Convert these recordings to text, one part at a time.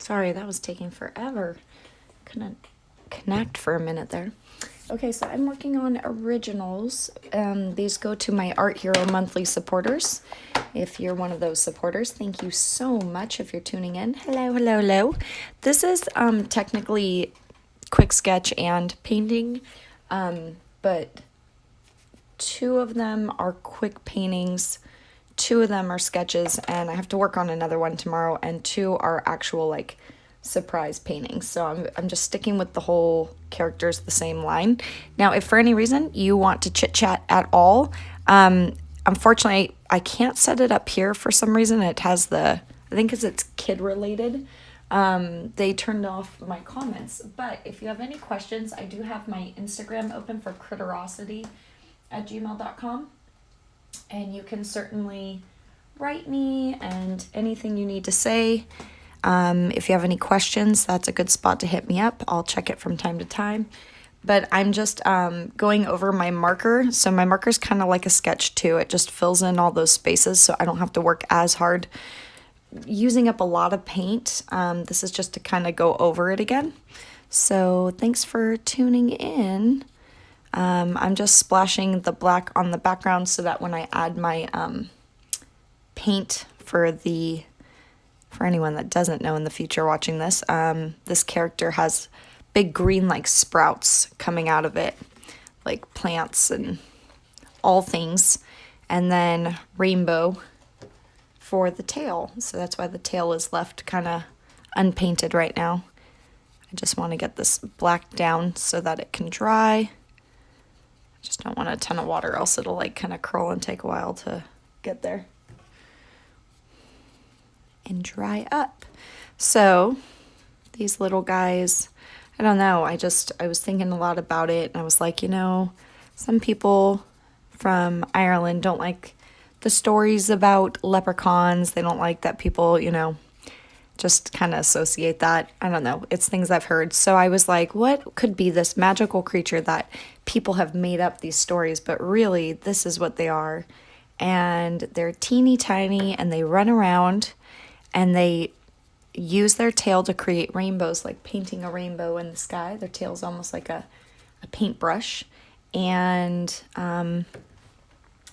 Sorry, that was taking forever. Couldn't connect for a minute there. Okay, so I'm working on originals. These go to my Art Hero monthly supporters. If you're one of those supporters, thank you so much if you're tuning in. Hello, hello, hello. This is technically quick sketch and painting, but 2 of them are quick paintings, 2 of them are sketches, and I have to work on another one tomorrow, and 2 are actual like surprise paintings. So I'm just sticking with the whole characters the same line. Now, if for any reason you want to chit chat at all, unfortunately I can't set it up here for some reason. It has I think because it's kid related, they turned off my comments. But if you have any questions, I do have my Instagram open for critterosity@gmail.com, and you can certainly write me and anything you need to say. If you have any questions, that's a good spot to hit me up. I'll check it from time to time. But I'm just going over my marker. So my marker is kind of like a sketch too. It just fills in all those spaces so I don't have to work as hard using up a lot of paint. This is just to kind of go over it again. So thanks for tuning in. I'm just splashing the black on the background so that when I add my paint for anyone that doesn't know in the future watching this, this character has big green like sprouts coming out of it, like plants and all things, and then rainbow for the tail. So that's why the tail is left kind of unpainted right now. I just want to get this black down so that it can dry. I just don't want a ton of water, else it'll like kind of curl and take a while to get there and dry up. So these little guys, I don't know, I was thinking a lot about it, and I was like, some people from Ireland don't like the stories about leprechauns. They don't like that people, just kind of associate that. I don't know, it's things I've heard. So I was like, what could be this magical creature that people have made up these stories, but really this is what they are. And they're teeny tiny, and they run around, and they use their tail to create rainbows, like painting a rainbow in the sky. Their tail's almost like a paintbrush. And,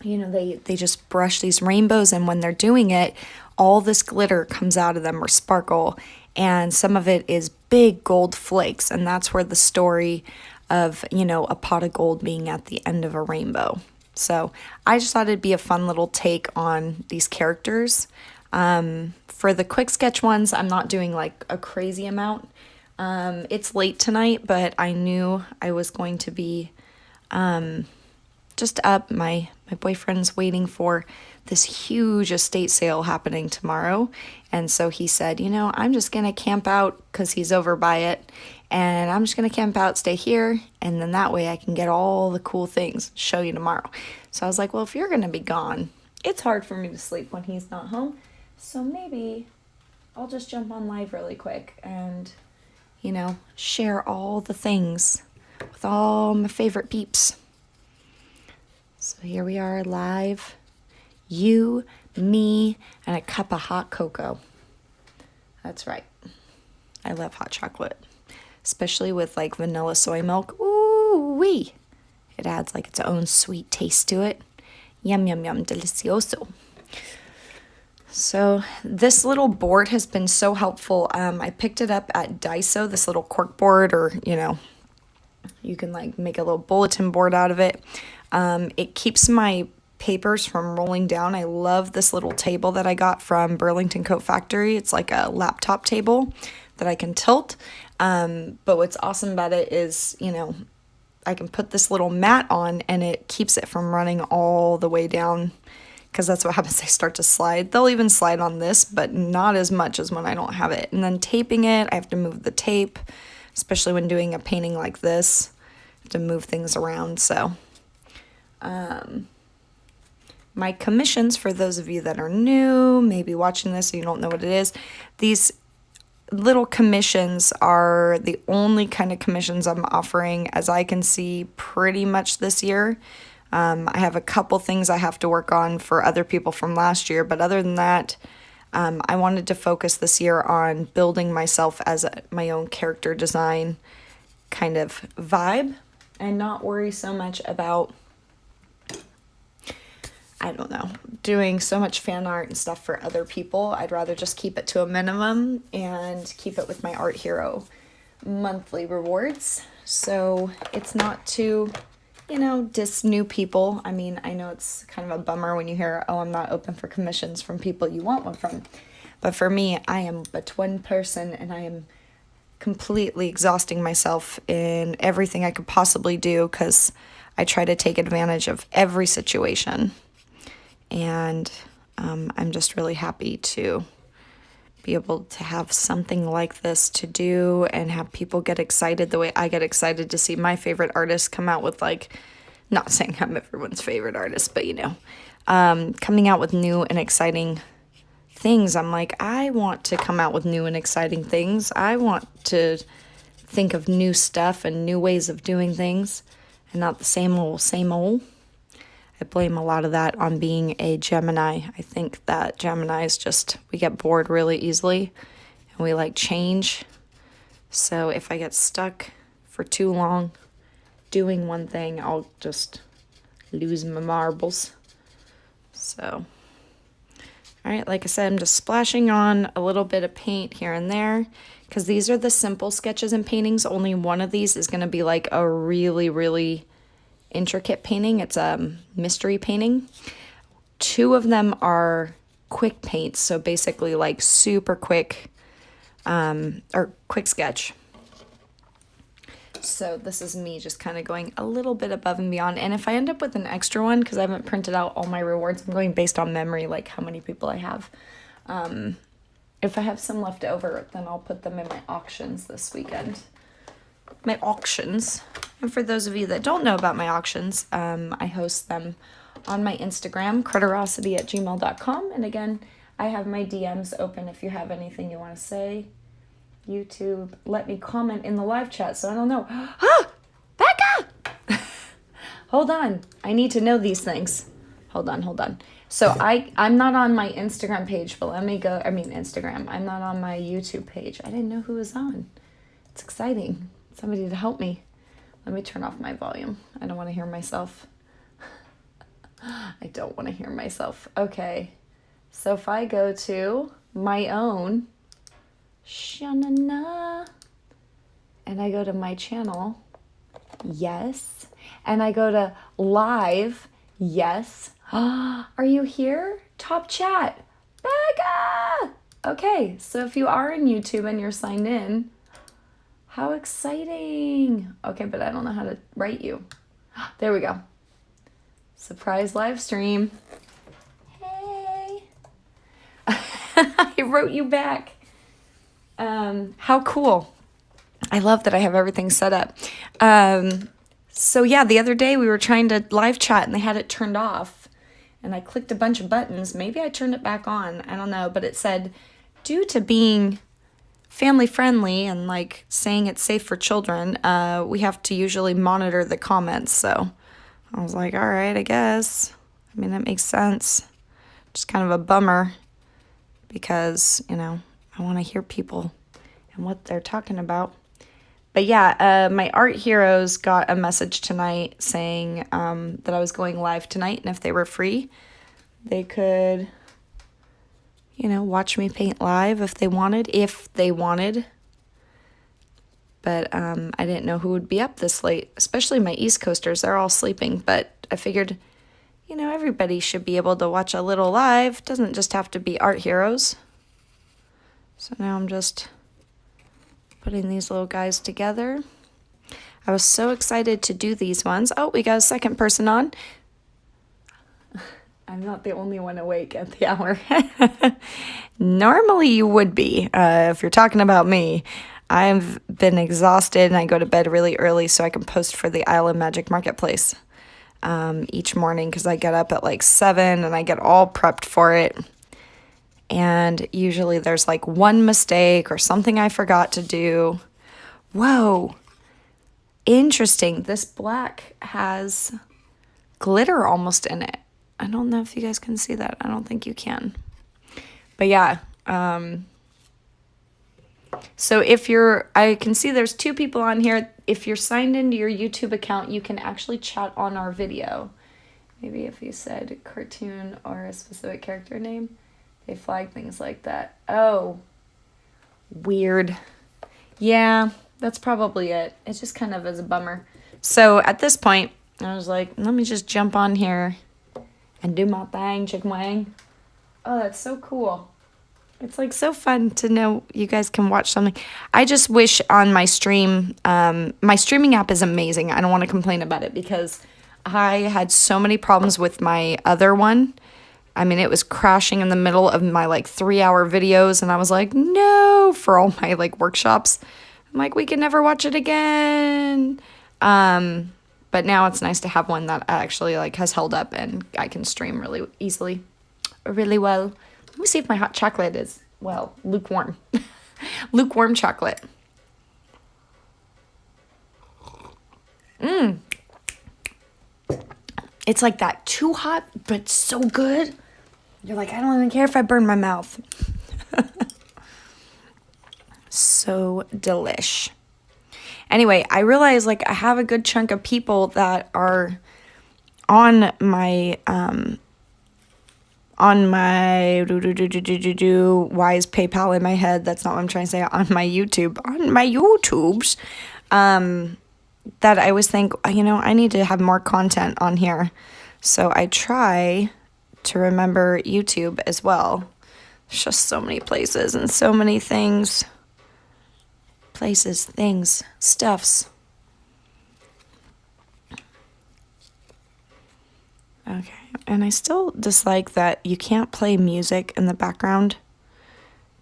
they just brush these rainbows, and when they're doing it, all this glitter comes out of them, or sparkle, and some of it is big gold flakes, and that's where the story of, a pot of gold being at the end of a rainbow. So I just thought it'd be a fun little take on these characters. For the quick sketch ones, I'm not doing like a crazy amount. It's late tonight, but I knew I was going to be just up. My boyfriend's waiting for this huge estate sale happening tomorrow, and so he said, I'm just gonna camp out because he's over by it, and I'm just gonna camp out, stay here, and then that way I can get all the cool things, show you tomorrow. So I was like, well, if you're gonna be gone, it's hard for me to sleep when he's not home, so maybe I'll just jump on live really quick and share all the things with all my favorite peeps. So here we are live, you, me, and a cup of hot cocoa. That's right. I love hot chocolate, especially with like vanilla soy milk. Ooh wee! It adds like its own sweet taste to it. Yum, yum, yum, delicioso. So this little board has been so helpful. I picked it up at Daiso, this little cork board, or, you can like make a little bulletin board out of it. It keeps my papers from rolling down. I love this little table that I got from Burlington Coat Factory. It's like a laptop table that I can tilt. But what's awesome about it is, I can put this little mat on, and it keeps it from running all the way down, because that's what happens. They start to slide. They'll even slide on this, but not as much as when I don't have it. And then taping it, I have to move the tape, especially when doing a painting like this. I have to move things around. So my commissions, for those of you that are new, maybe watching this and you don't know what it is, these little commissions are the only kind of commissions I'm offering, as I can see, pretty much this year. I have a couple things I have to work on for other people from last year, but other than that, I wanted to focus this year on building myself as my own character design kind of vibe and not worry so much about, I don't know, doing so much fan art and stuff for other people. I'd rather just keep it to a minimum and keep it with my Art Hero monthly rewards. So it's not to, diss new people. I mean, I know it's kind of a bummer when you hear, oh, I'm not open for commissions from people you want one from. But for me, I am but one person, and I am completely exhausting myself in everything I could possibly do because I try to take advantage of every situation. And I'm just really happy to be able to have something like this to do and have people get excited the way I get excited to see my favorite artists come out with, like, not saying I'm everyone's favorite artist, but coming out with new and exciting things. I'm like, I want to come out with new and exciting things. I want to think of new stuff and new ways of doing things and not the same old. I blame a lot of that on being a Gemini. I think that Geminis we get bored really easily and we like change. So if I get stuck for too long doing one thing, I'll just lose my marbles. So, all right, like I said, I'm just splashing on a little bit of paint here and there because these are the simple sketches and paintings. Only one of these is going to be like a really, really intricate painting. It's a mystery painting. 2 of them are quick paints, so basically like super quick or quick sketch. So this is me just kind of going a little bit above and beyond. And if I end up with an extra one, because I haven't printed out all my rewards, I'm going based on memory, like how many people I have. If I have some left over, then I'll put them in my auctions this weekend. My auctions. And for those of you that don't know about my auctions, I host them on my Instagram, critterosity@gmail.com. And again, I have my DMs open if you have anything you want to say. YouTube, let me comment in the live chat so I don't know. Ah! Becca! Hold on. I need to know these things. Hold on. So I'm not on my Instagram page, but let me go. Instagram. I'm not on my YouTube page. I didn't know who was on. It's exciting. Somebody to help me. Let me turn off my volume. I don't want to hear myself. I don't want to hear myself. Okay. So if I go to my own, Shanana, and I go to my channel, yes. And I go to live, yes. Are you here? Top chat. Becca! Okay, so if you are in YouTube and you're signed in, how exciting. Okay, but I don't know how to write you. There we go. Surprise live stream. Hey. I wrote you back. How cool. I love that I have everything set up. So yeah, the other day we were trying to live chat and they had it turned off and I clicked a bunch of buttons. Maybe I turned it back on. I don't know, but it said, due to being family friendly and like saying it's safe for children, we have to usually monitor the comments. So I was like, all right, I guess. I mean, that makes sense. Just kind of a bummer because, I want to hear people and what they're talking about. But yeah, my art heroes got a message tonight saying that I was going live tonight, and if they were free, they could, watch me paint live if they wanted. But I didn't know who would be up this late, especially my East Coasters. They're all sleeping, but I figured, everybody should be able to watch a little live. It doesn't just have to be art heroes. So now I'm just putting these little guys together. I was so excited to do these ones. Oh, we got a second person on. I'm not the only one awake at the hour. Normally you would be, if you're talking about me. I've been exhausted and I go to bed really early so I can post for the Island Magic Marketplace each morning because I get up at like 7 and I get all prepped for it. And usually there's like one mistake or something I forgot to do. Whoa, interesting. This black has glitter almost in it. I don't know if you guys can see that. I don't think you can. But yeah, so if I can see there's 2 people on here. If you're signed into your YouTube account, you can actually chat on our video. Maybe if you said cartoon or a specific character name, they flag things like that. Oh, weird. Yeah, that's probably it. It just kind of is a bummer. So at this point, I was like, let me just jump on here and do my thing, chicken wang. Oh, that's so cool. It's like so fun to know you guys can watch something. I just wish on my stream, my streaming app is amazing. I don't want to complain about it because I had so many problems with my other one. I mean, it was crashing in the middle of my like 3-hour videos, and I was like, no, for all my like workshops. I'm like, we can never watch it again. But now it's nice to have one that actually like has held up and I can stream really easily, really well. Let me see if my hot chocolate is, well, lukewarm. Lukewarm chocolate. It's like that too hot, but so good. You're like, I don't even care if I burn my mouth. So delish. Anyway, I realize like I have a good chunk of people that are on my why is PayPal in my head? That's not what I'm trying to say. On my YouTubes, that I always think, I need to have more content on here. So I try to remember YouTube as well. There's just so many places and so many things. Places, things, stuffs. Okay, and I still dislike that you can't play music in the background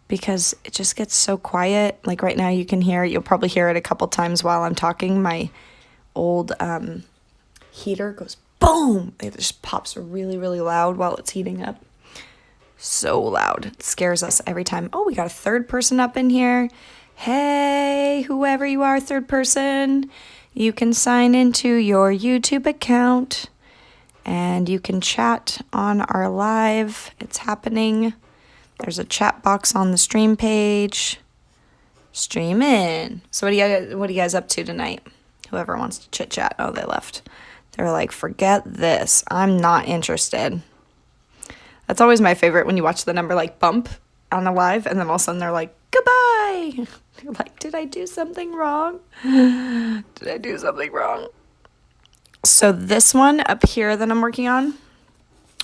because it just gets so quiet. Like right now you can hear it. You'll probably hear it a couple times while I'm talking. My old heater goes boom. It just pops really, really loud while it's heating up. So loud. It scares us every time. Oh, we got a third person up in here. Hey, whoever you are, third person, you can sign into your YouTube account and you can chat on our live. It's happening. There's a chat box on the stream page. Stream in. So what are you guys up to tonight? Whoever wants to chit chat. Oh, they left. They're like, forget this. I'm not interested. That's always my favorite when you watch the number like bump on a live and then all of a sudden they're like, goodbye. You're like, did I do something wrong? Did I do something wrong? So this one up here that I'm working on,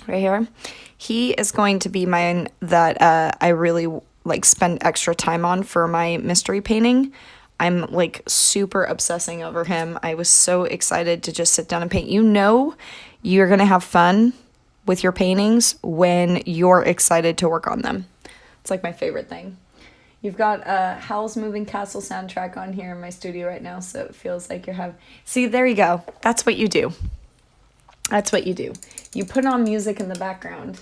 right here, he is going to be mine that I really like spend extra time on for my mystery painting. I'm like super obsessing over him. I was so excited to just sit down and paint. You're going to have fun with your paintings when you're excited to work on them. It's like my favorite thing. You've got Howl's Moving Castle soundtrack on here in my studio right now, so it feels like you're having... See, there you go. That's what you do. That's what you do. You put on music in the background,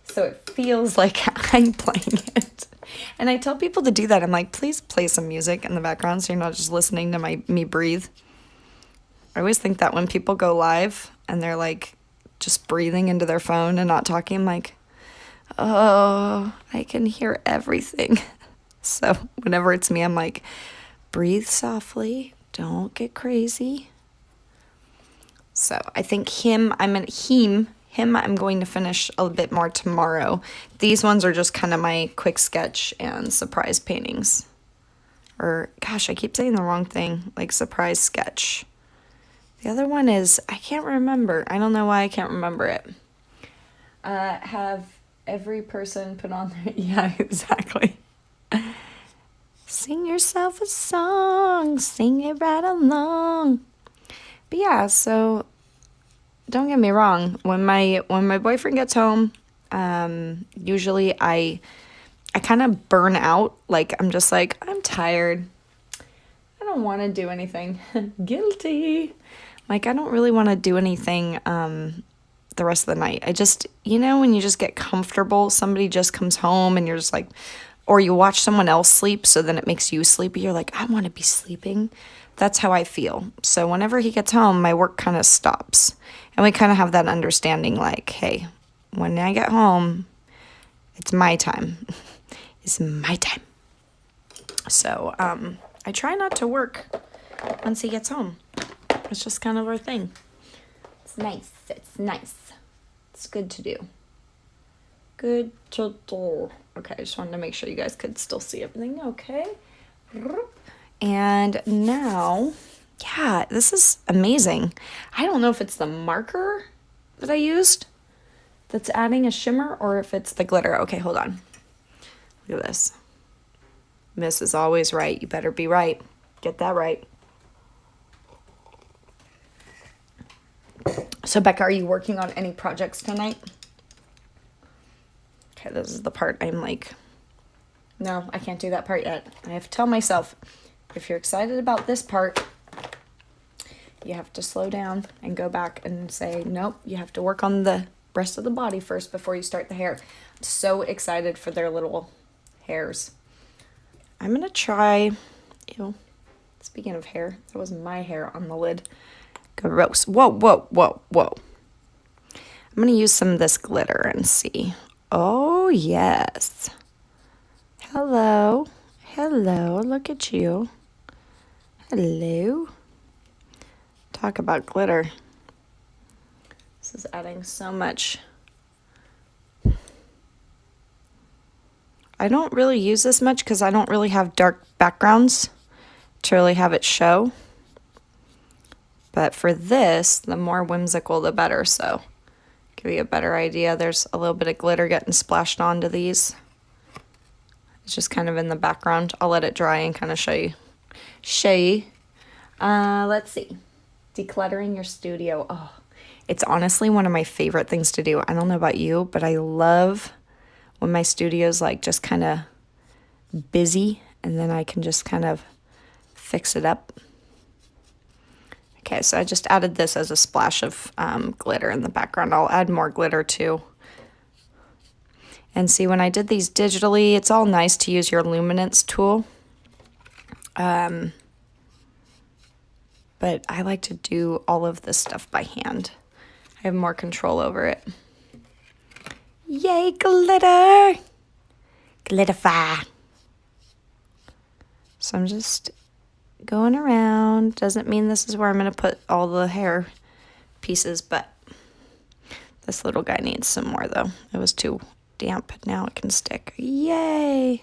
so it feels like I'm playing it. And I tell people to do that. I'm like, please play some music in the background so you're not just listening to me breathe. I always think that when people go live and they're like just breathing into their phone and not talking, I'm like, oh, I can hear everything. So whenever it's me, I'm like, breathe softly, don't get crazy. So I think him I'm going to finish a bit more tomorrow. These ones are just kind of my quick sketch and surprise paintings. Or, gosh, I keep saying the wrong thing, like surprise sketch. The other one is, I can't remember. I don't know why I can't remember it. Have every person put on their... Yeah, exactly. Sing yourself a song, sing it right along. But yeah, so don't get me wrong. When my boyfriend gets home, usually I kind of burn out. Like I'm just like, I'm tired. I don't want to do anything. Guilty. Like I don't really want to do anything the rest of the night. I just, when you just get comfortable, somebody just comes home and you're just like, or you watch someone else sleep, so then it makes you sleepy. You're like, I want to be sleeping. That's how I feel. So whenever he gets home, my work kind of stops. And we kind of have that understanding like, hey, when I get home, It's my time. It's my time. So I try not to work once he gets home. It's just kind of our thing. It's nice. It's nice. It's good to do. Good to do. Okay, I just wanted to make sure you guys could still see everything. Okay. And now, yeah, this is amazing. I don't know if it's the marker that I used that's adding a shimmer or if it's the glitter. Okay, hold on. Look at this. Miss is always right. You better be right. Get that right. So, Becca, are you working on any projects tonight? Okay, this is the part I'm like, no, I can't do that part yet. I have to tell myself, if you're excited about this part, you have to slow down and go back and say, nope, you have to work on the rest of the body first before you start the hair. I'm so excited for their little hairs. I'm going to try, ew, speaking of hair, that was my hair on the lid. Gross. Whoa, whoa, whoa, whoa. I'm going to use some of this glitter and see. Oh, yes. Hello. Hello. Look at you. Hello. Talk about glitter. This is adding so much. I don't really use this much because I don't really have dark backgrounds to really have it show. But for this, the more whimsical, the better. So, give you a better idea. There's a little bit of glitter getting splashed onto these. It's just kind of in the background. I'll let it dry and kind of show you. Let's see. Decluttering your studio. Oh, it's honestly one of my favorite things to do. I don't know about you, but I love when my studio's like just kind of busy and then I can just kind of fix it up. Okay, so I just added this as a splash of glitter in the background. I'll add more glitter too. And see, when I did these digitally, it's all nice to use your luminance tool. But I like to do all of this stuff by hand. I have more control over it. Yay, glitter! Glitterfy. So I'm just going around. Doesn't mean this is where I'm going to put all the hair pieces, but this little guy needs some more though. It was too damp. Now it can stick. Yay!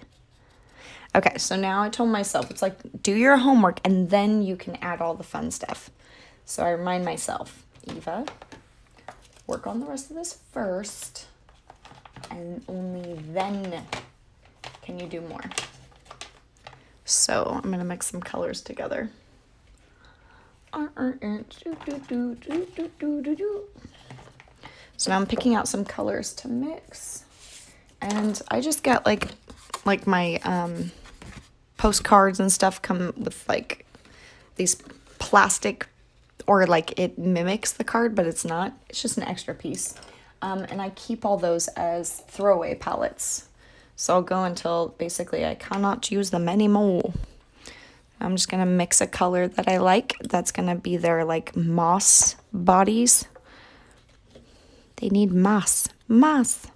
Okay, so now I told myself, it's like, do your homework and then you can add all the fun stuff. So I remind myself, Eva, work on the rest of this first, and only then can you do more. So I'm going to mix some colors together. So now I'm picking out some colors to mix. And I just got like my postcards and stuff come with like these plastic, or like it mimics the card, but it's not. It's just an extra piece. And I keep all those as throwaway palettes. So I'll go until basically I cannot use them anymore. I'm just going to mix a color that I like. That's going to be their like moss bodies. They need moss. Moss.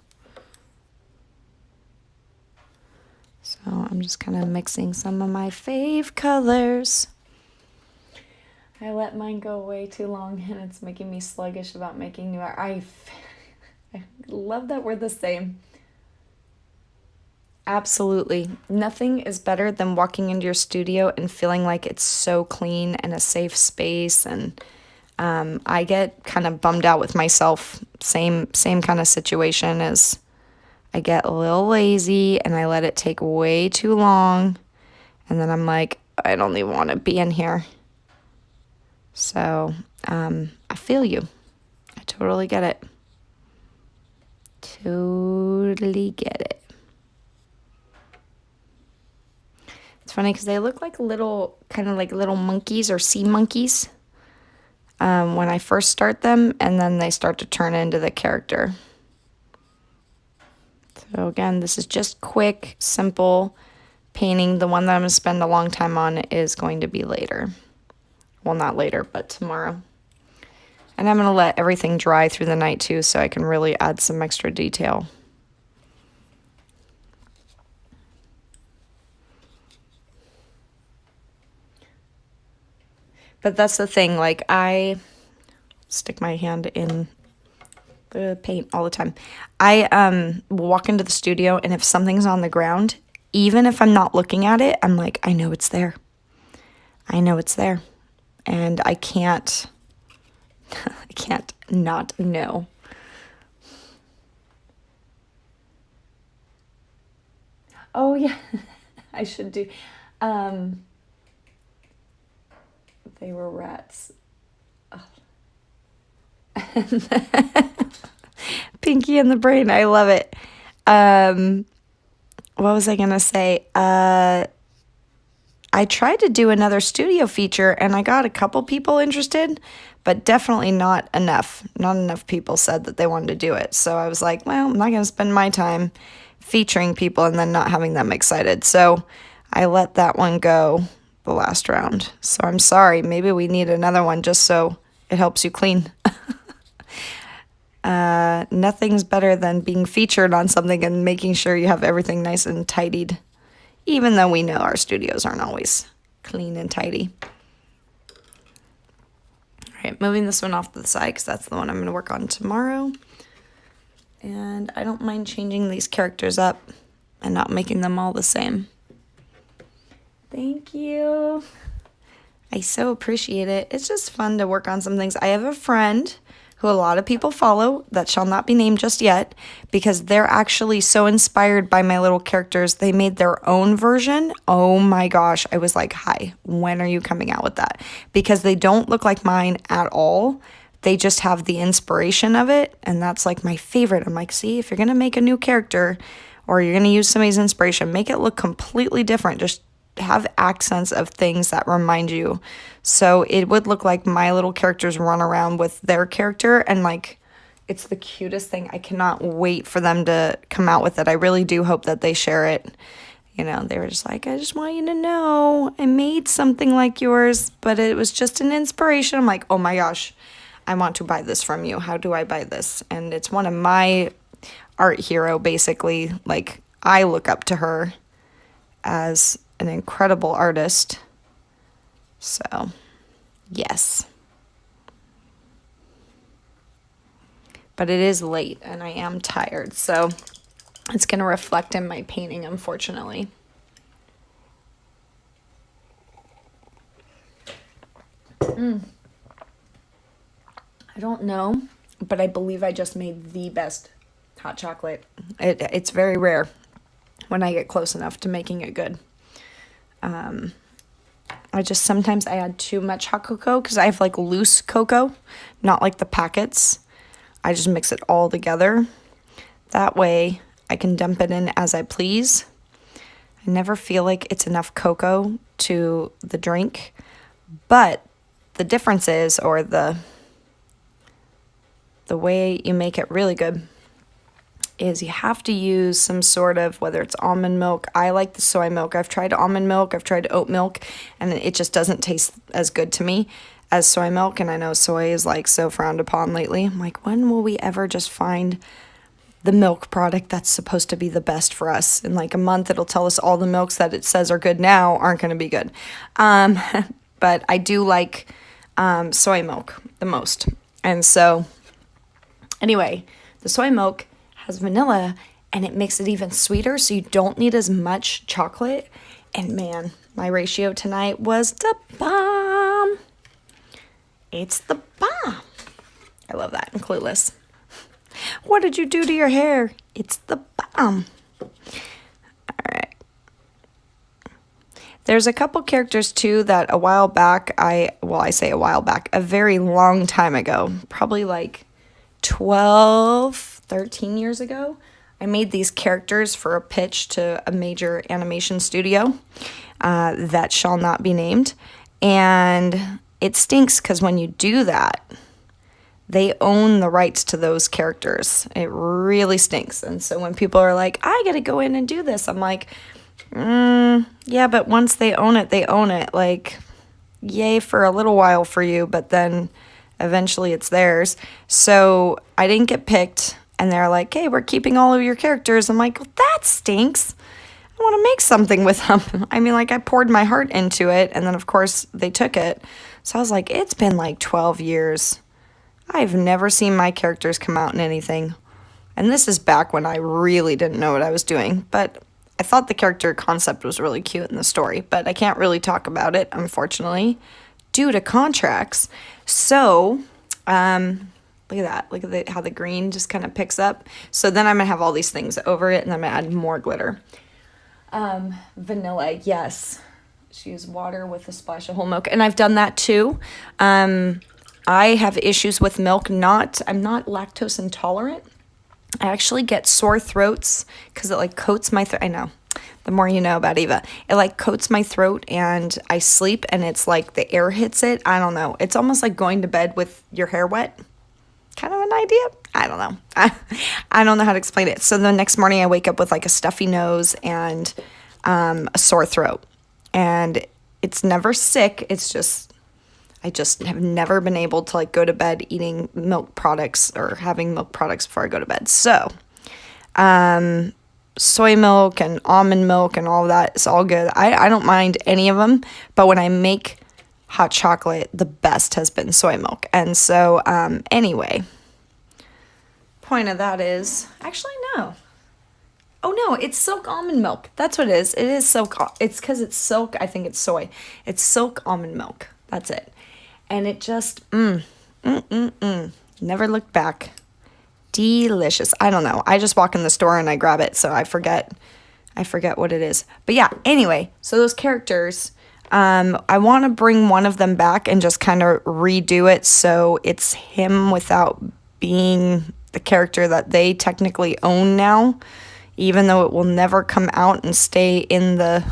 So I'm just kind of mixing some of my fave colors. I let mine go way too long and it's making me sluggish about making new art. I love that we're the same. Absolutely. Nothing is better than walking into your studio and feeling like it's so clean and a safe space. And I get kind of bummed out with myself. Same kind of situation as I get a little lazy and I let it take way too long. And then I'm like, I don't even want to be in here. So I feel you. I totally get it. Totally get it. It's funny because they look like little, kind of like little monkeys or sea monkeys when I first start them, and then they start to turn into the character. So again, this is just quick, simple painting. The one that I'm going to spend a long time on is going to be later. Well, not later, but tomorrow. And I'm going to let everything dry through the night too, so I can really add some extra detail. But that's the thing, like, I stick my hand in the paint all the time. I will walk into the studio, and if something's on the ground, even if I'm not looking at it, I'm like, I know it's there. I know it's there. And I can't not know. Oh yeah, I should do. They were rats. Pinky in the Brain, I love it. What was I gonna say? I tried to do another studio feature and I got a couple people interested, but definitely not enough. Not enough people said that they wanted to do it. So I was like, well, I'm not gonna spend my time featuring people and then not having them excited. So I let that one go the last round. So I'm sorry. Maybe we need another one just so it helps you clean. Nothing's better than being featured on something and making sure you have everything nice and tidied, even though we know our studios aren't always clean and tidy. All right, moving this one off to the side because that's the one I'm going to work on tomorrow. And I don't mind changing these characters up and not making them all the same. Thank you. I so appreciate it. It's just fun to work on some things. I have a friend who a lot of people follow that shall not be named just yet because they're actually so inspired by my little characters. They made their own version. Oh my gosh. I was like, hi, when are you coming out with that? Because they don't look like mine at all. They just have the inspiration of it. And that's like my favorite. I'm like, see, if you're going to make a new character or you're going to use somebody's inspiration, make it look completely different. Just have accents of things that remind you. So it would look like my little characters run around with their character, and like it's the cutest thing. I cannot wait for them to come out with it. I really do hope that they share it. You know, they were just like, I just want you to know I made something like yours, but it was just an inspiration. I'm like, oh my gosh, I want to buy this from you. How do I buy this? And it's one of my art hero, basically. Like, I look up to her as an incredible artist. So, yes. But it is late and I am tired, so it's going to reflect in my painting, unfortunately. I don't know, but I believe I just made the best hot chocolate. It's very rare when I get close enough to making it good. Sometimes I add too much hot cocoa because I have like loose cocoa, not like the packets. I just mix it all together. That way I can dump it in as I please. I never feel like it's enough cocoa to the drink, but the difference is, or the way you make it really good, is you have to use some sort of, whether it's almond milk. I like the soy milk. I've tried almond milk, I've tried oat milk, and it just doesn't taste as good to me as soy milk. And I know soy is like so frowned upon lately. I'm like, when will we ever just find the milk product that's supposed to be the best for us? In like a month, it'll tell us all the milks that it says are good now aren't going to be good. But I do like soy milk the most. And so anyway, the soy milk has vanilla and it makes it even sweeter, so you don't need as much chocolate. And man, my ratio tonight was the bomb. It's the bomb. I love that. I'm clueless. What did you do to your hair? It's the bomb. All right. There's a couple characters too that a while back, I say a while back, a very long time ago, probably like 12, 13 years ago, I made these characters for a pitch to a major animation studio that shall not be named. And it stinks because when you do that, they own the rights to those characters. It really stinks. And so when people are like, I got to go in and do this, I'm like, yeah, but once they own it, they own it. Like, yay for a little while for you, but then eventually it's theirs. So I didn't get picked. And they're like, hey, we're keeping all of your characters. I'm like, well, that stinks. I want to make something with them. I mean, like, I poured my heart into it. And then, of course, they took it. So I was like, it's been like 12 years. I've never seen my characters come out in anything. And this is back when I really didn't know what I was doing. But I thought the character concept was really cute in the story. But I can't really talk about it, unfortunately, due to contracts. So, look at that. Look at how the green just kind of picks up. So then I'm going to have all these things over it, and I'm going to add more glitter. Vanilla, yes. Just use water with a splash of whole milk. And I've done that too. I have issues with milk. I'm not lactose intolerant. I actually get sore throats because it like coats my throat. I know. The more you know about Eva. It like coats my throat and I sleep and it's like the air hits it. I don't know. It's almost like going to bed with your hair wet. Kind of an idea. I don't know. I don't know how to explain it. So the next morning I wake up with like a stuffy nose and a sore throat. And it's never sick. It's just, I just have never been able to like go to bed eating milk products or having milk products before I go to bed. So, soy milk and almond milk and all that is all good. I don't mind any of them, but when I make hot chocolate, the best has been soy milk. And so, anyway, point of that is, actually, no. Oh, no, it's silk almond milk. That's what it is. It is silk. It's because it's silk. I think it's soy. It's silk almond milk. That's it. And it just, never looked back. Delicious. I don't know. I just walk in the store and I grab it, so I forget what it is. But yeah, anyway, so those characters, I want to bring one of them back and just kind of redo it so it's him without being the character that they technically own now, even though it will never come out and stay in the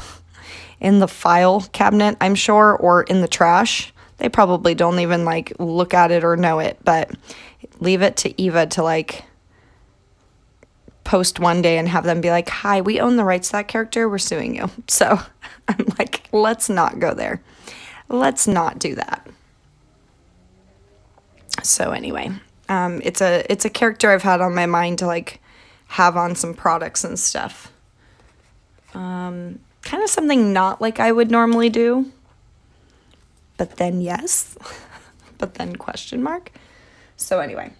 file cabinet, I'm sure, or in the trash. They probably don't even like look at it or know it, but leave it to Eva to like post one day and have them be like, hi, we own the rights to that character. We're suing you. So I'm like, let's not go there. Let's not do that. So anyway, it's a character I've had on my mind to like have on some products and stuff. Kind of something not like I would normally do. But then yes. But then question mark. So anyway,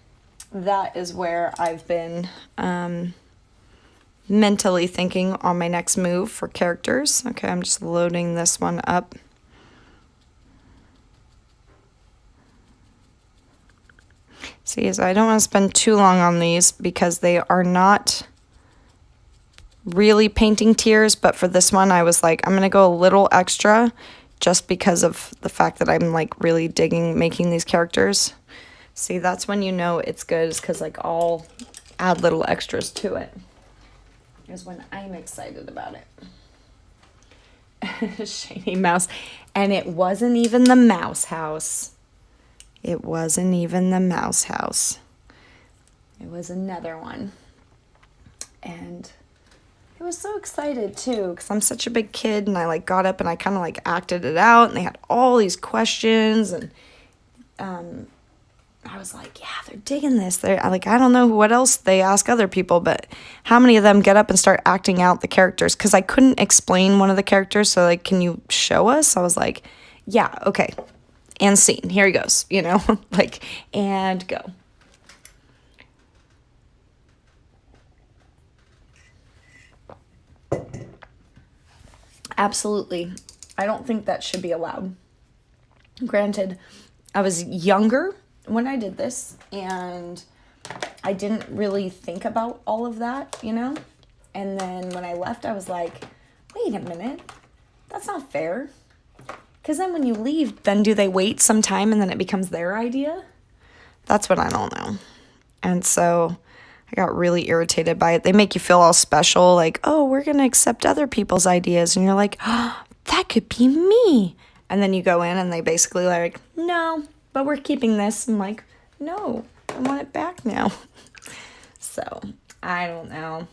that is where I've been mentally thinking on my next move for characters. Okay, I'm just loading this one up. See, so I don't want to spend too long on these because they are not really painting tears, but for this one I was like, I'm going to go a little extra just because of the fact that I'm like really digging making these characters. See, that's when you know it's good, is because like I'll add little extras to it. Is when I'm excited about it. Shiny mouse. And it wasn't even the mouse house. It wasn't even the mouse house. It was another one. And I was so excited too, because I'm such a big kid, and I like got up and I kind of like acted it out, and they had all these questions, and I was like, yeah, they're digging this. They're like, I don't know what else they ask other people, but how many of them get up and start acting out the characters? Because I couldn't explain one of the characters, so like, can you show us? I was like, yeah, okay, and scene, here he goes, you know, like, and go. Absolutely. I don't think that should be allowed. Granted, I was younger when I did this, and I didn't really think about all of that, you know? And then when I left, I was like, wait a minute, that's not fair. Because then when you leave, then do they wait some time and then it becomes their idea? That's what I don't know. And so I got really irritated by it. They make you feel all special, like, oh, we're going to accept other people's ideas. And you're like, oh, that could be me. And then you go in and they basically like, no, but we're keeping this. I'm like, no, I want it back now. So I don't know.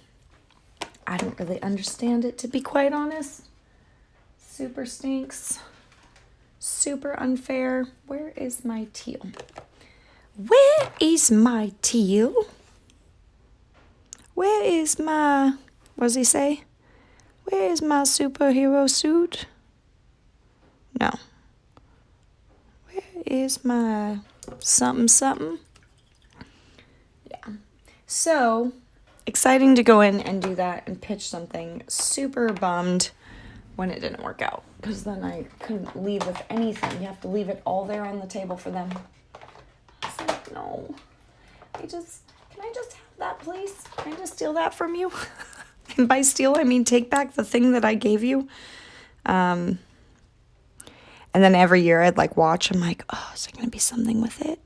I don't really understand it, to be quite honest. Super stinks. Super unfair. Where is my teal? Where is my teal? Where is my, what does he say? Where is my superhero suit? No. is my something something. Yeah. So exciting to go in and do that and pitch something. Super bummed when it didn't work out, because then I couldn't leave with anything. You have to leave it all there on the table for them. I was like, no. Can I just have that, please? Can I just steal that from you? And by steal, I mean take back the thing that I gave you. And then every year I'd like watch. I'm like, oh, is there going to be something with it?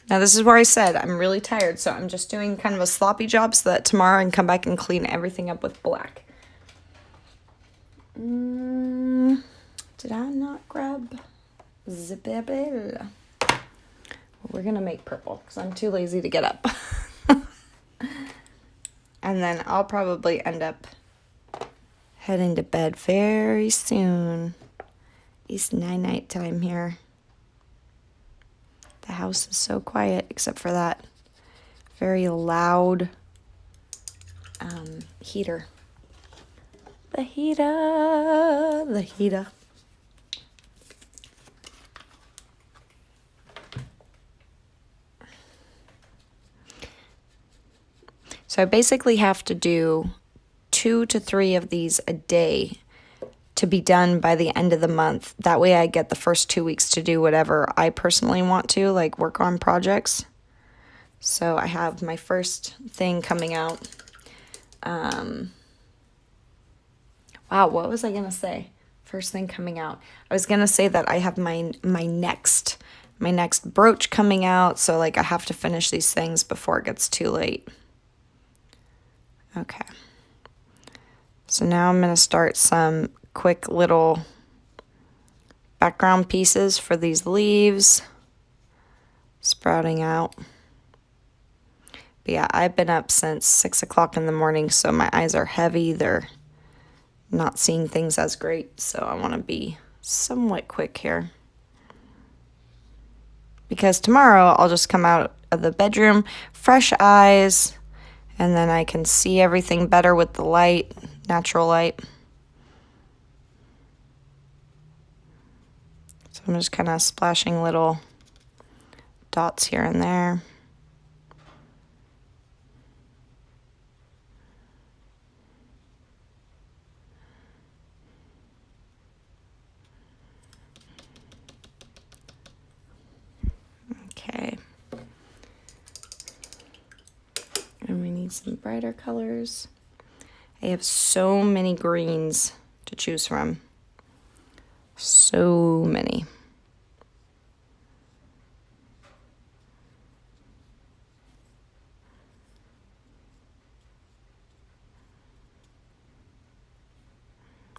Now this is where I said I'm really tired, so I'm just doing kind of a sloppy job so that tomorrow I can come back and clean everything up with black. Did I not grab Zibabel? We're going to make purple because I'm too lazy to get up. And then I'll probably end up heading to bed very soon. It's night time here. The house is so quiet except for that very loud heater. The heater. So I basically have to do 2 to 3 of these a day to be done by the end of the month. That way I get the first 2 weeks to do whatever I personally want to, like work on projects. So I have my first thing coming out. Wow, what was I going to say? First thing coming out. I was going to say that I have my next brooch coming out. So like I have to finish these things before it gets too late. Okay. So now I'm going to start some quick little background pieces for these leaves sprouting out. But yeah, I've been up since 6 o'clock in the morning, so my eyes are heavy. They're not seeing things as great, so I want to be somewhat quick here. Because tomorrow I'll just come out of the bedroom, fresh eyes, and then I can see everything better with the light, natural light. So I'm just kind of splashing little dots here and there. Okay. And we need some brighter colors. I have so many greens to choose from. So many.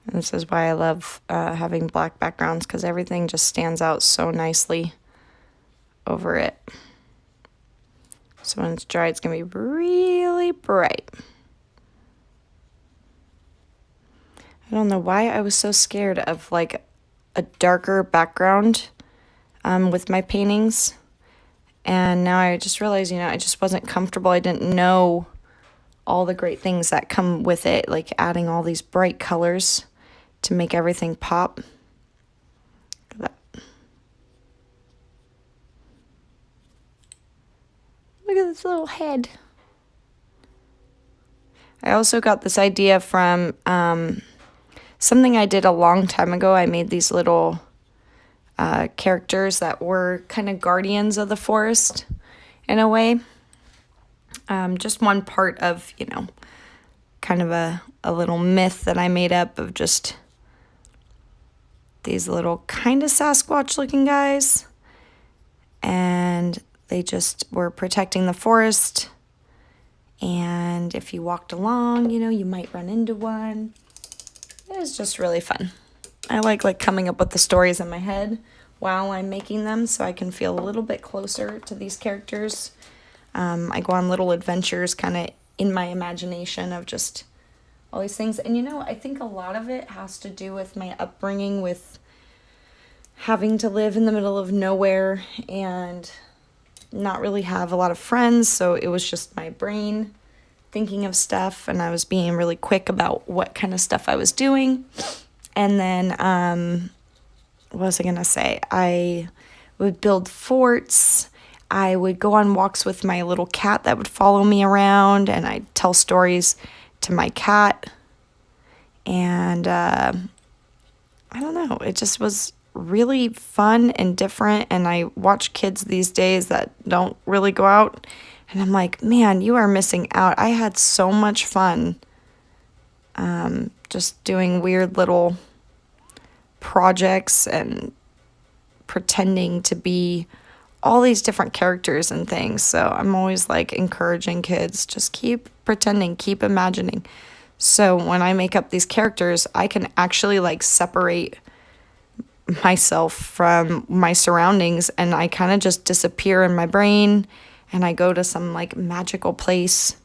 And this is why I love having black backgrounds, because everything just stands out so nicely over it. So when it's dry, it's going to be really bright. I don't know why I was so scared of like a darker background with my paintings. And now I just realized, I just wasn't comfortable. I didn't know all the great things that come with it, like adding all these bright colors to make everything pop. Look at that. Look at this little head. I also got this idea from something I did a long time ago. I made these little characters that were kind of guardians of the forest in a way. Just one part of, kind of a little myth that I made up of just these little kind of Sasquatch looking guys. And they just were protecting the forest. And if you walked along, you might run into one. It was just really fun. I like coming up with the stories in my head while I'm making them, so I can feel a little bit closer to these characters. I go on little adventures kind of in my imagination of just all these things. And I think a lot of it has to do with my upbringing, with having to live in the middle of nowhere and not really have a lot of friends. So it was just my brain thinking of stuff, and I was being really quick about what kind of stuff I was doing. And then, what was I going to say? I would build forts. I would go on walks with my little cat that would follow me around, and I'd tell stories to my cat. And I don't know, it just was really fun and different. And I watch kids these days that don't really go out, and I'm like, man, you are missing out. I had so much fun just doing weird little projects and pretending to be all these different characters and things. So I'm always like encouraging kids, just keep pretending, keep imagining. So when I make up these characters, I can actually like separate myself from my surroundings, and I kind of just disappear in my brain, and I go to some like magical place,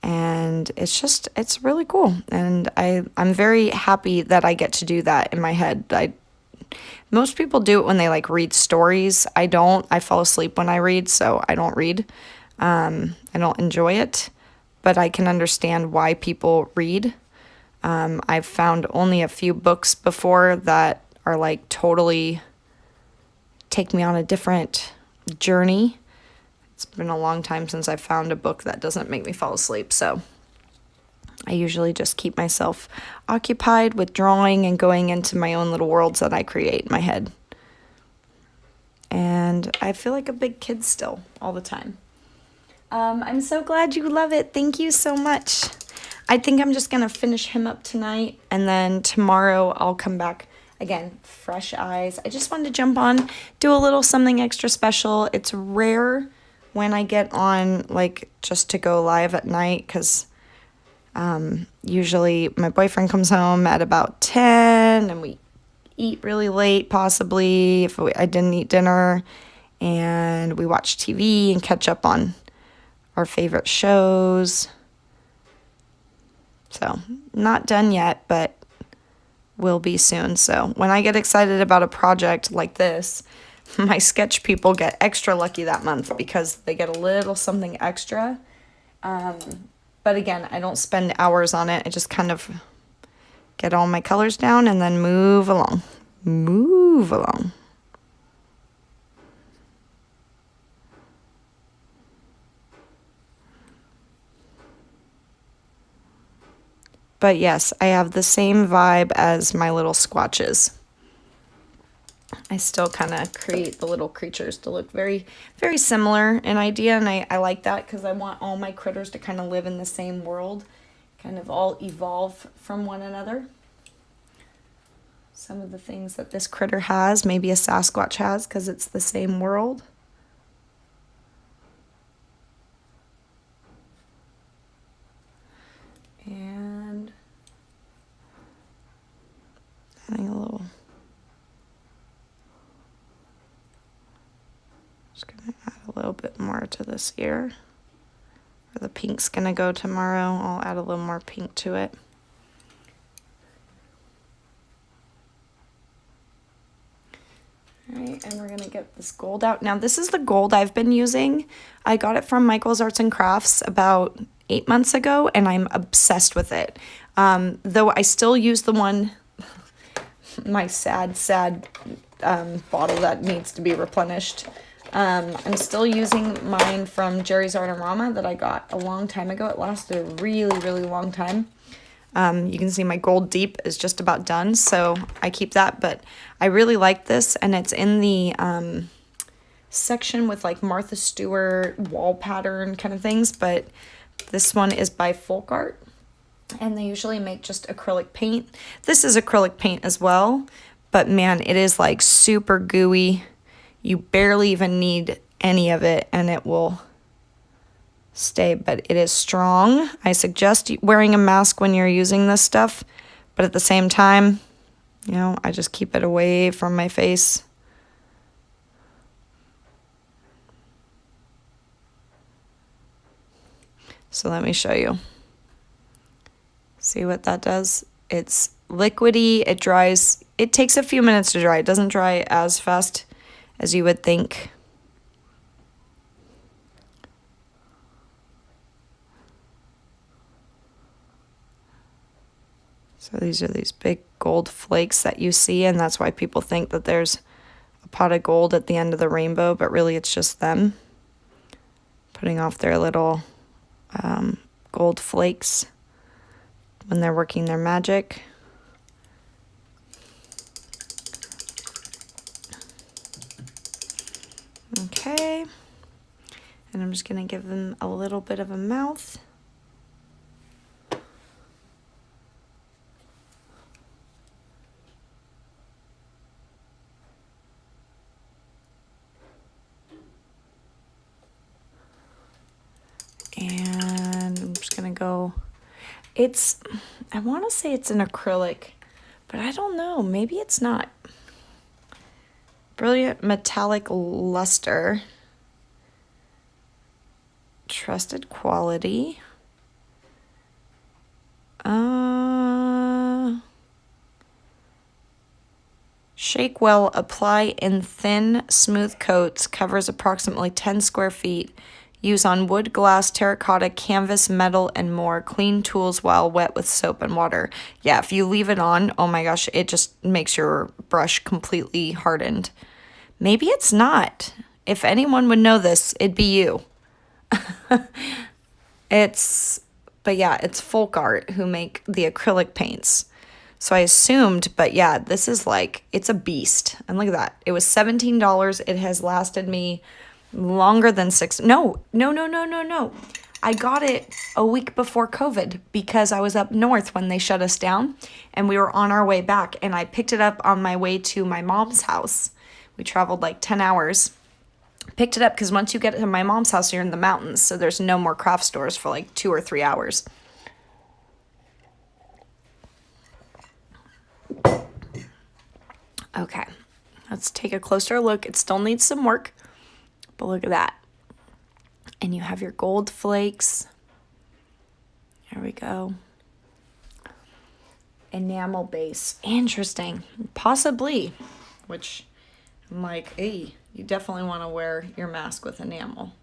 and it's really cool. And I'm very happy that I get to do that in my head. Most people do it when they like read stories. I don't. I fall asleep when I read, so I don't read. I don't enjoy it, but I can understand why people read. I've found only a few books before that are like totally take me on a different journey. It's been a long time since I've found a book that doesn't make me fall asleep, so I usually just keep myself occupied with drawing and going into my own little worlds that I create in my head. And I feel like a big kid still all the time. I'm so glad you love it. Thank you so much. I think I'm just going to finish him up tonight, and then tomorrow I'll come back again, fresh eyes. I just wanted to jump on, do a little something extra special. It's rare when I get on like just to go live at night, because usually my boyfriend comes home at about 10 and we eat really late, possibly if I didn't eat dinner, and we watch TV and catch up on our favorite shows. So not done yet, but will be soon. So when I get excited about a project like this, my sketch people get extra lucky that month because they get a little something extra. But again, I don't spend hours on it. I just kind of get all my colors down and then move along. Move along. But yes, I have the same vibe as my little squatches. I still kind of create the little creatures to look very, very similar in idea, and I like that because I want all my critters to kind of live in the same world, kind of all evolve from one another. Some of the things that this critter has, maybe a Sasquatch has, because it's the same world. And adding a little. Just gonna add a little bit more to this ear. Where the pink's gonna go tomorrow, I'll add a little more pink to it. All right, and we're gonna get this gold out. Now this is the gold I've been using. I got it from Michael's Arts and Crafts about 8 months ago, and I'm obsessed with it. Though I still use the one, my sad bottle that needs to be replenished. I'm still using mine from Jerry's Artorama that I got a long time ago. It lasted a really, really long time. You can see my gold deep is just about done, so I keep that, but I really like this, and it's in the section with like Martha Stewart wall pattern kind of things, but this one is by Folk Art, and they usually make just acrylic paint. This is acrylic paint as well, but man, it is like super gooey. You barely even need any of it, and it will stay, but it is strong. I suggest wearing a mask when you're using this stuff, but at the same time, you know, I just keep it away from my face. So let me show you. See what that does? It's liquidy, it dries, it takes a few minutes to dry. It doesn't dry as fast as you would think. So these are these big gold flakes that you see, and that's why people think that there's a pot of gold at the end of the rainbow, but really it's just them putting off their little gold flakes when they're working their magic. Okay, and I'm just going to give them a little bit of a mouth. And I'm just going to go, I want to say it's an acrylic, but I don't know, maybe it's not. Brilliant metallic luster. Trusted quality. Shake well, apply in thin, smooth coats, covers approximately 10 square feet. Use on wood, glass, terracotta, canvas, metal, and more. Clean tools while wet with soap and water. Yeah, if you leave it on, oh my gosh, it just makes your brush completely hardened. Maybe it's not. If anyone would know this, it'd be you. But yeah, it's Folk Art who make the acrylic paints. So I assumed, but yeah, this is like, it's a beast. And look at that. It was $17. It has lasted me longer than No. I got it a week before COVID because I was up north when they shut us down and we were on our way back, and I picked it up on my way to my mom's house. We traveled like 10 hours. Picked it up because once you get to my mom's house, you're in the mountains, so there's no more craft stores for like 2 or 3 hours. Okay, let's take a closer look. It still needs some work, but look at that. And you have your gold flakes. Here we go. Enamel base. Interesting. Possibly. Which, I'm like, hey, you definitely want to wear your mask with enamel.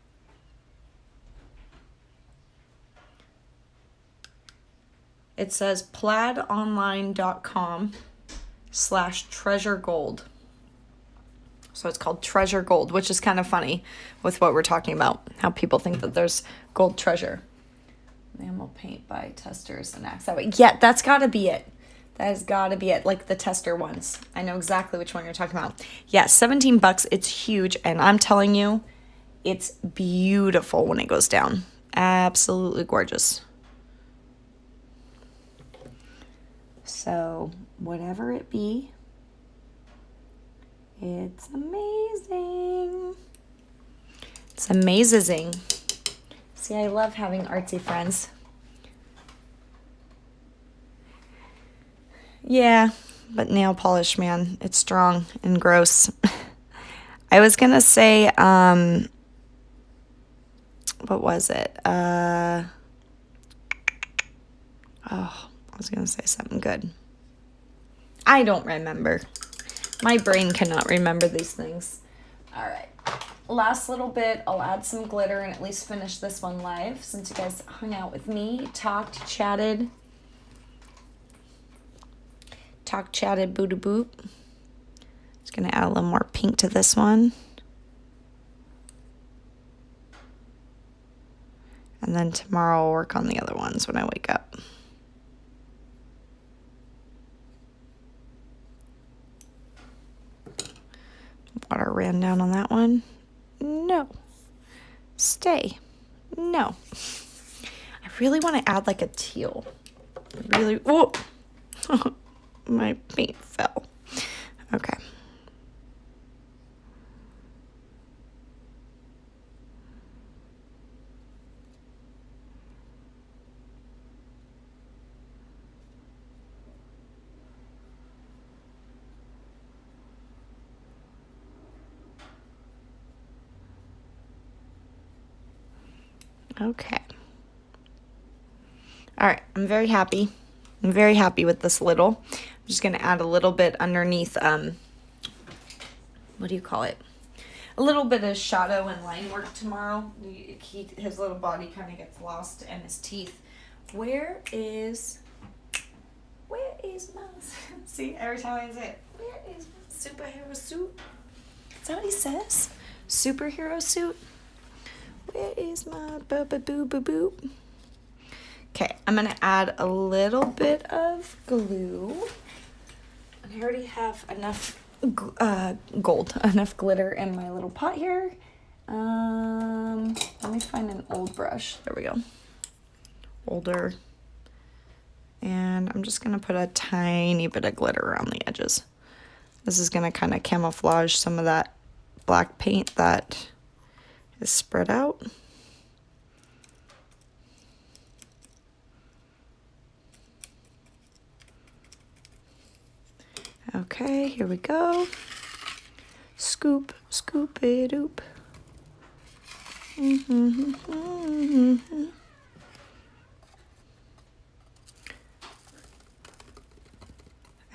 It says plaidonline.com/treasuregold. So it's called treasure gold, which is kind of funny with what we're talking about, how people think that there's gold treasure. Enamel paint by Testers and Axe That Way. Yeah, that's got to be it. That has got to be it, like the tester ones. I know exactly which one you're talking about. Yeah, $17. It's huge, and I'm telling you, it's beautiful when it goes down. Absolutely gorgeous. So, whatever it be, it's amazing. It's amazing. See, I love having artsy friends. Yeah, but nail polish, man, it's strong and gross. I was gonna say, what was it? I was gonna say something good. I don't remember. My brain cannot remember these things. All right. Last little bit, I'll add some glitter and at least finish this one live since you guys hung out with me, talked, chatted, boo to boop. Just gonna add a little more pink to this one. And then tomorrow I'll work on the other ones when I wake up. Water ran down on that one. No. Stay. No. I really want to add like a teal. Really. Oh, my paint fell. Okay. Okay. All right, I'm very happy. I'm very happy with this little. I'm just going to add a little bit underneath, what do you call it? A little bit of shadow and line work tomorrow. His little body kind of gets lost and his teeth. Where is is my... See, every time I say it, where is my superhero suit? Is that what he says? Superhero suit? Where is my boo-boo-boo-boo-boo? Okay, I'm going to add a little bit of glue. And I already have enough enough glitter in my little pot here. Let me find an old brush. There we go. Older. And I'm just going to put a tiny bit of glitter around the edges. This is going to kind of camouflage some of that black paint that is spread out. Okay, here we go. Scoop, scoop it oop.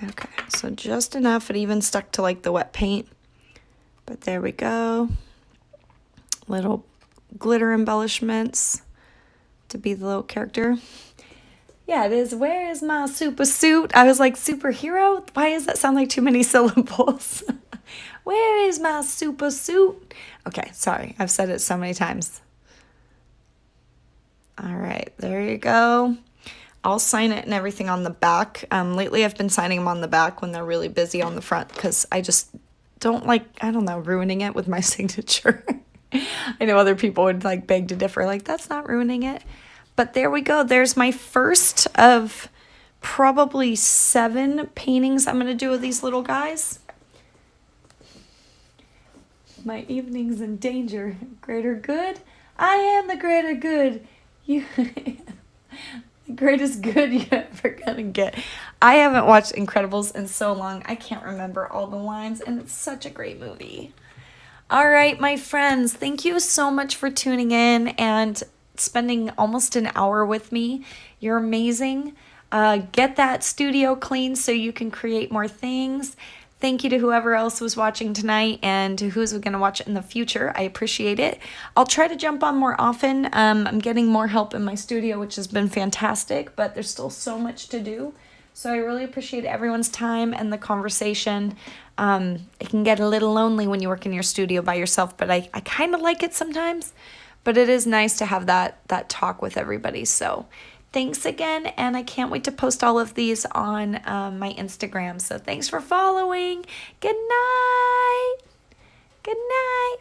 Okay, so just enough. It even stuck to like the wet paint. But there we go. Little glitter embellishments to be the little character. Yeah, it is. Where is my super suit? I was like, superhero? Why does that sound like too many syllables? Where is my super suit? Okay, sorry. I've said it so many times. All right, there you go. I'll sign it and everything on the back. Lately, I've been signing them on the back when they're really busy on the front because I just don't like, I don't know, ruining it with my signature. I know other people would like beg to differ, like, that's not ruining it. But there we go. There's my first of probably 7 paintings I'm going to do of these little guys. My evening's in danger. Greater good? I am the greater good. You, the greatest good you're ever going to get. I haven't watched Incredibles in so long. I can't remember all the lines, and it's such a great movie. All right, my friends, thank you so much for tuning in and spending almost an hour with me. You're amazing. Get that studio clean so you can create more things. Thank you to whoever else was watching tonight and to who's going to watch it in the future. I appreciate it. I'll try to jump on more often. I'm getting more help in my studio, which has been fantastic, but there's still so much to do. So I really appreciate everyone's time and the conversation. It can get a little lonely when you work in your studio by yourself, but I kind of like it sometimes. But it is nice to have that talk with everybody. So thanks again, and I can't wait to post all of these on my Instagram. So thanks for following. Good night. Good night.